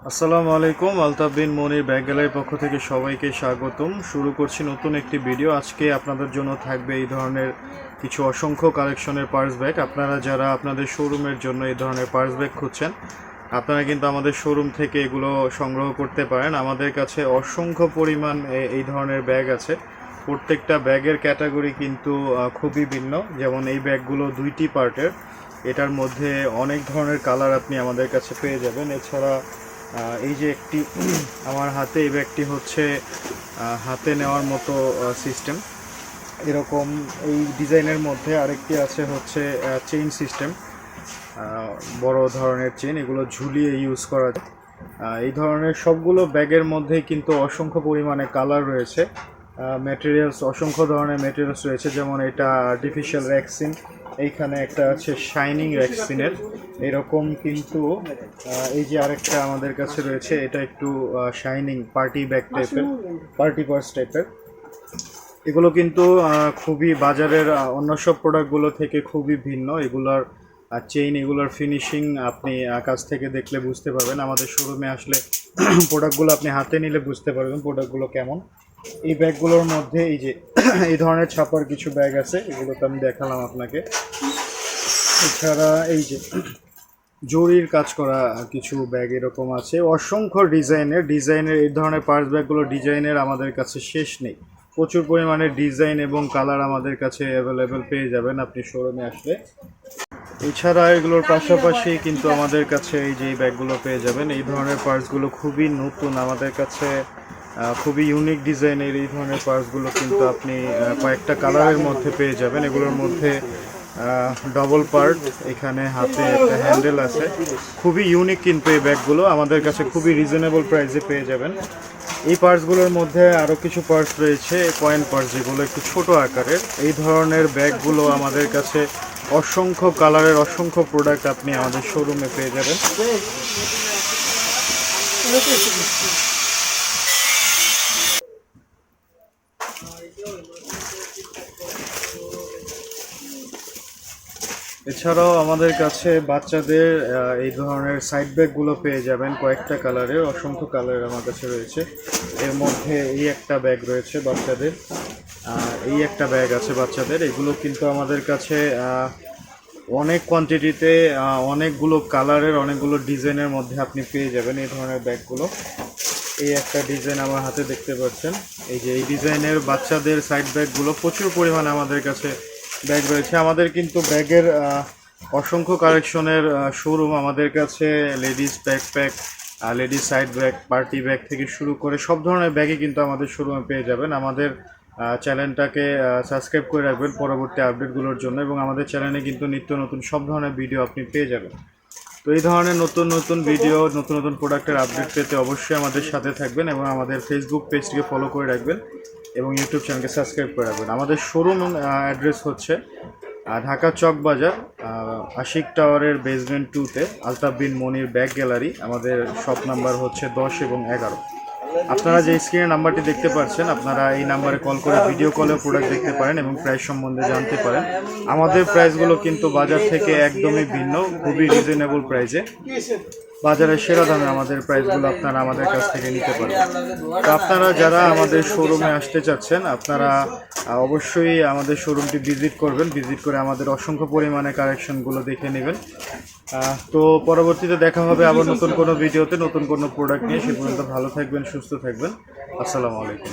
আসসালামু আলাইকুম। আলতাফ বিন মনির ব্যাগ গ্যালারির পক্ষ থেকে সবাইকে স্বাগতম। শুরু করছি নতুন একটি ভিডিও। আজকে আপনাদের জন্য থাকবে এই ধরনের কিছু অসংখ্য কালেকশনের পার্স ব্যাগ। আপনারা যারা আপনাদের শোরুমের জন্য এই ধরনের পার্স ব্যাগ খুঁজছেন, আপনারা কিন্তু আমাদের শোরুম থেকে এগুলো সংগ্রহ করতে পারেন। আমাদের কাছে অসংখ্য পরিমাণ এই ধরনের ব্যাগ আছে। প্রত্যেকটা ব্যাগের ক্যাটাগরি কিন্তু খুবই ভিন্ন। যেমন এই ব্যাগগুলো দুইটি পার্টের, এটার মধ্যে অনেক ধরনের কালার আপনি আমাদের কাছে পেয়ে যাবেন। এছাড়া এই যে একটি আমার হাতে, এই ব্যাগটি হচ্ছে হাতে নেওয়ার মতো সিস্টেম। এরকম এই ডিজাইনের মধ্যে আরেকটি আছে হচ্ছে চেইন সিস্টেম, বড় ধরনের চেইন, এগুলো ঝুলিয়ে ইউজ করা যায়। এই ধরনের সবগুলো ব্যাগের মধ্যেই কিন্তু অসংখ্য পরিমাণে কালার রয়েছে। ম্যাটেরিয়ালস, অসংখ্য ধরনের ম্যাটেরিয়ালস রয়েছে। যেমন এটা আর্টিফিশিয়াল রেক্সিন, এইখানে একটা আছে শাইনিং রেক্সিনের এরকম। কিন্তু এই যে আরেকটা আমাদের কাছে রয়েছে, এটা একটু শাইনিং পার্টি ব্যাগ টাইপের, পার্টি পার্স টাইপের। এগুলো কিন্তু খুবই বাজারের অন্য সব প্রোডাক্টগুলো থেকে খুবই ভিন্ন। এগুলোর চেইন, এগুলোর ফিনিশিং আপনি কাছ থেকে দেখলে বুঝতে পারবেন। আমাদের শোরুমে আসলে প্রোডাক্টগুলো আপনি হাতে নিলে বুঝতে পারবেন প্রোডাক্টগুলো কেমন। এই ব্যাগগুলোর মধ্যে এই যে এই ধরনের ছাপার কিছু ব্যাগ আছে, এগুলো তো আমি দেখালাম আপনাকে। এছাড়া এই যে জরির কাজ করা কিছু ব্যাগ এরকম আছে। অসংখ্য ডিজাইনের এই ধরনের পার্স ব্যাগগুলো ডিজাইনের আমাদের কাছে শেষ নেই। প্রচুর পরিমাণে ডিজাইন এবং কালার আমাদের কাছে অ্যাভেলেবেল পেয়ে যাবেন আপনি শোরুমে আসলে। এছাড়া এগুলোর পাশাপাশি কিন্তু আমাদের কাছে এই যে ব্যাগগুলো পেয়ে যাবেন। এই ধরনের পার্সগুলো খুবই নতুন আমাদের কাছে, খুবই ইউনিক ডিজাইনের এই ধরনের পার্সগুলো কিন্তু আপনি কয়েকটা কালারের মধ্যে পেয়ে যাবেন। এগুলোর মধ্যে ডবল পার্ট, এখানে হাতে একটা হ্যান্ডেল আছে। খুবই ইউনিক কিন্তু এই ব্যাগগুলো আমাদের কাছে খুবই রিজনেবল প্রাইসে পেয়ে যাবেন। এই পার্টসগুলোর মধ্যে আরও কিছু পার্টস রয়েছে, কয়েন পার্টস, যেগুলো একটু ছোট আকারের। এই ধরনের ব্যাগগুলো আমাদের কাছে অসংখ্য কালারের অসংখ্য প্রোডাক্ট আপনি আমাদের শোরুমে পেয়ে যাবেন। এছাড়াও আমাদের কাছে বাচ্চাদের এই ধরনের সাইড ব্যাগগুলো পেয়ে যাবেন কয়েকটা কালারের, অসংখ্য কালারের আমার কাছে রয়েছে। এর মধ্যে এই একটা ব্যাগ রয়েছে বাচ্চাদের, এই একটা ব্যাগ আছে বাচ্চাদের। এগুলো কিন্তু আমাদের কাছে অনেক কোয়ান্টিটিতে, অনেকগুলো কালারের, অনেকগুলো ডিজাইনের মধ্যে আপনি পেয়ে যাবেন এই ধরনের ব্যাগগুলো। এই একটা ডিজাইন আমার হাতে দেখতে পাচ্ছেন, এই যে এই ডিজাইনের বাচ্চাদের সাইড ব্যাগগুলো প্রচুর পরিমাণে আমাদের কাছে ব্যাগ রয়েছে। আমাদের কিন্তু ব্যাগের অসংখ্য কালেকশনের শোরুম। আমাদের কাছে ladies backpack, ladies side bag, party bag থেকে শুরু করে সব ধরনের ব্যাগই কিন্তু আমাদের শোরুমে পেয়ে যাবেন। আমাদের চ্যানেলটাকে সাবস্ক্রাইব করে রাখবেন পরবর্তী আপডেটগুলোর জন্য, এবং আমাদের চ্যানেলে কিন্তু নিত্য নতুন সব ধরনের ভিডিও আপনি পেয়ে যাবেন। তো এই ধরনের নতুন নতুন ভিডিও, নতুন নতুন প্রোডাক্টের আপডেট পেতে অবশ্যই আমাদের সাথে থাকবেন, এবং আমাদের ফেসবুক পেজটিকে ফলো করে রাখবেন এবং ইউটিউব চ্যানেলকে সাবস্ক্রাইব করে রাখবেন। আমাদের শোরুম অ্যাড্রেস হচ্ছে ঢাকা চক বাজার, আশিক টাওয়ারের বেসমেন্ট 2-তে আলতাফ বিন মনির ব্যাগ গ্যালারি। আমাদের শপ নাম্বার হচ্ছে 10 এবং 11। আপনারা যে স্ক্রিনে নাম্বারটি দেখতে পাচ্ছেন, আপনারা এই নাম্বারে কল করে ভিডিও কলেও প্রোডাক্ট দেখতে পারেন এবং প্রাইস সম্বন্ধে জানতে পারেন। আমাদের প্রাইসগুলো কিন্তু বাজার থেকে একদমই ভিন্ন, খুবই রিজনেবল প্রাইসে, বাজারের সেরা দামে আমাদের প্রাইসগুলো আপনারা আমাদের কাছ থেকে নিতে পারেন। তো আপনারা যারা আমাদের শোরুমে আসতে চাচ্ছেন, আপনারা অবশ্যই আমাদের শোরুমটি ভিজিট করবেন। ভিজিট করে আমাদের অসংখ্য পরিমাণে কালেকশনগুলো দেখে নেবেন। তো পরবর্তীতে দেখা হবে আবার নতুন কোনো ভিডিওতে, নতুন কোনো প্রোডাক্ট নিয়ে। সে পর্যন্ত ভালো থাকবেন, সুস্থ থাকবেন। আসসালামু আলাইকুম।